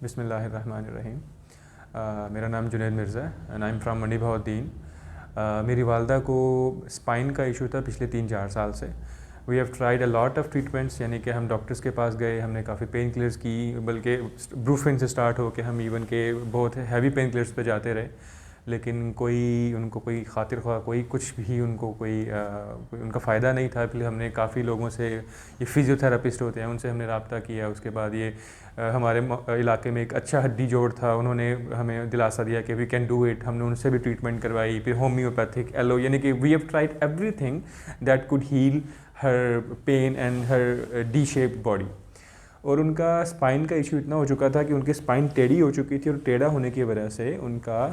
بسم اللہ الرحمن الرحیم. میرا نام جنید مرزا ہے اینڈ آئی ایم فرام منڈی بہاؤالدین. میری والدہ کو اسپائن کا ایشو تھا پچھلے 3-4 سال سے. We have tried a lot of treatments, یعنی کہ ہم ڈاکٹرس کے پاس گئے، ہم نے کافی پین کلرز کی، بلکہ بروفن سے اسٹارٹ ہو کے ہم ایون کے بہت ہیوی پین کلرز پہ جاتے رہے، لیکن ان کو کوئی خاطر خواہ کوئی کچھ بھی ان کو کوئی ان کا فائدہ نہیں تھا. پھر ہم نے کافی لوگوں سے، یہ فزیو تھراپسٹ ہوتے ہیں، ان سے ہم نے رابطہ کیا. اس کے بعد یہ ہمارے علاقے میں ایک اچھا ہڈی جوڑ تھا، انہوں نے ہمیں دلاسا دیا کہ وی کین ڈو اٹ. ہم نے ان سے بھی ٹریٹمنٹ کروائی. پھر ہومیوپیتھک ایلو، یعنی کہ we have tried everything that could heal her pain and her D shaped body. اور ان کا اسپائن کا ایشو اتنا ہو چکا تھا کہ ان کی اسپائن ٹیڑھی ہو چکی تھی، اور ٹیڑھا ہونے کی وجہ سے ان کا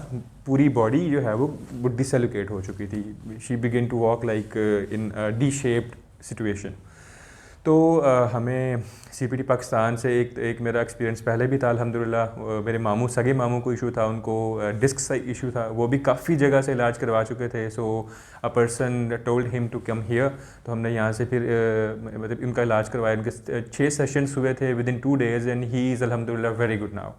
پوری باڈی جو ہے وہ ڈسلوکیٹ ہو چکی تھی. She began to walk like in D shaped situation. تو ہمیں سی پی ٹی پاکستان سے ایک میرا ایکسپیرینس پہلے بھی تھا الحمدللہ. میرے ماموں، سگے ماموں کو ایشو تھا، ان کو ڈسک سے ایشو تھا، وہ بھی کافی جگہ سے علاج کروا چکے تھے. سو اے پرسن ٹولڈ ہم ٹو کم ہیئر. تو ہم نے یہاں سے پھر مطلب ان کا علاج کروایا. ان کے 6 سیشنس ہوئے تھے with in 2 days and he is الحمدللہ ویری گڈ ناؤ.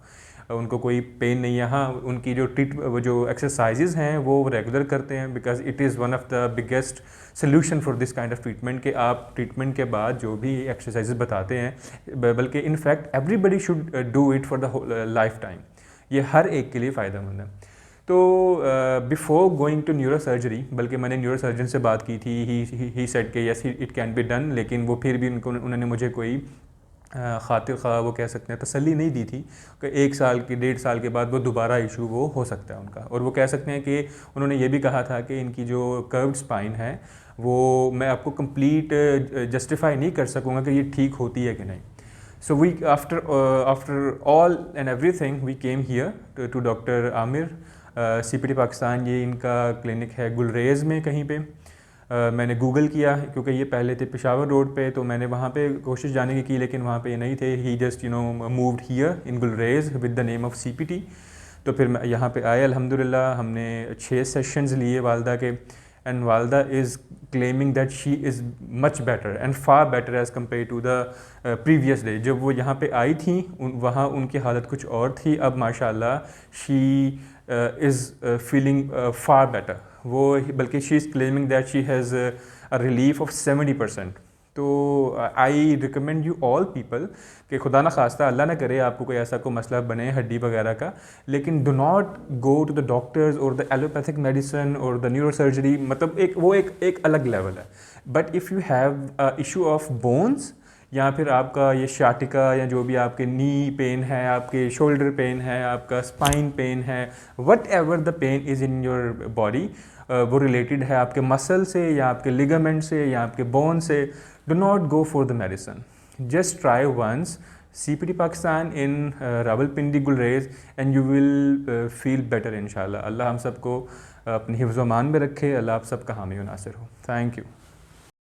ان کو کوئی پین نہیں ہے. ہاں، ان کی جو ایکسرسائزز ہیں وہ ریگولر کرتے ہیں، because it is one of the biggest solution for this kind of treatment, کہ آپ ٹریٹمنٹ کے بعد جو بھی ایکسرسائزز بتاتے ہیں، بلکہ in fact everybody should do it for the lifetime. یہ ہر ایک کے لیے فائدہ مند ہے. تو before going to neurosurgery, بلکہ میں نے نیورو سرجن سے بات کی تھی، ہی سیڈ کہ yes it can be done, لیکن وہ پھر بھی انہوں نے مجھے کوئی خاطر خواہ وہ کہہ سکتے ہیں تسلی نہیں دی تھی کہ 1 سال کی 1.5 سال کے بعد وہ دوبارہ ایشو وہ ہو سکتا ہے ان کا. اور وہ کہہ سکتے ہیں کہ انہوں نے یہ بھی کہا تھا کہ ان کی جو کروڈ اسپائن ہے وہ میں آپ کو کمپلیٹ جسٹیفائی نہیں کر سکوں گا کہ یہ ٹھیک ہوتی ہے کہ نہیں. So we after all and everything we came here to doctor Aamir, C P T Pakistan. یہ ان کا کلینک ہے گلریز میں کہیں پہ. میں نے گوگل کیا کیونکہ یہ پہلے تھے پشاور روڈ پہ، تو میں نے وہاں پہ کوشش جانے کی لیکن وہاں پہ یہ نہیں تھے. He just moved here in Gulraiz with the name of C P T. تو پھر میں یہاں پہ آئے الحمدللہ. ہم نے 6 سیشنز لیے والدہ کے، اینڈ والدہ از claiming that she is much better and far better as compared to the previous day. جب وہ یہاں پہ آئی تھیں وہاں ان کی حالت کچھ اور تھی. اب ماشاء اللہ she is feeling far better. وہ بلکہ she is claiming that she has a relief of 70%. تو I recommend you all people کہ خدا نہ خواستہ اللہ نہ کرے آپ کو کوئی ایسا کوئی مسئلہ بنے ہڈی وغیرہ کا، لیکن do not go to the doctors اور دا ایلوپیتھک میڈیسن اور دا نیورو سرجری. مطلب وہ ایک الگ لیول ہے. But if you have issue of bones, یا پھر آپ کا یہ شاٹکا، یا جو بھی آپ کے نی پین ہے، آپ کے شولڈر پین ہے، آپ کا اسپائن پین ہے، whatever the pain is in your body, وہ ریلیٹڈ ہے آپ کے مسل سے یا آپ کے لیگامنٹ سے یا آپ کے بون سے، do not go for the medicine. Just try once C P T Pakistan in Rawalpindi Gulraiz and you will feel better انشاءاللہ. اللہ ہم سب کو اپنی حفظ و امان میں رکھے. اللہ آپ سب کا حامی و ناصر ہو. Thank you.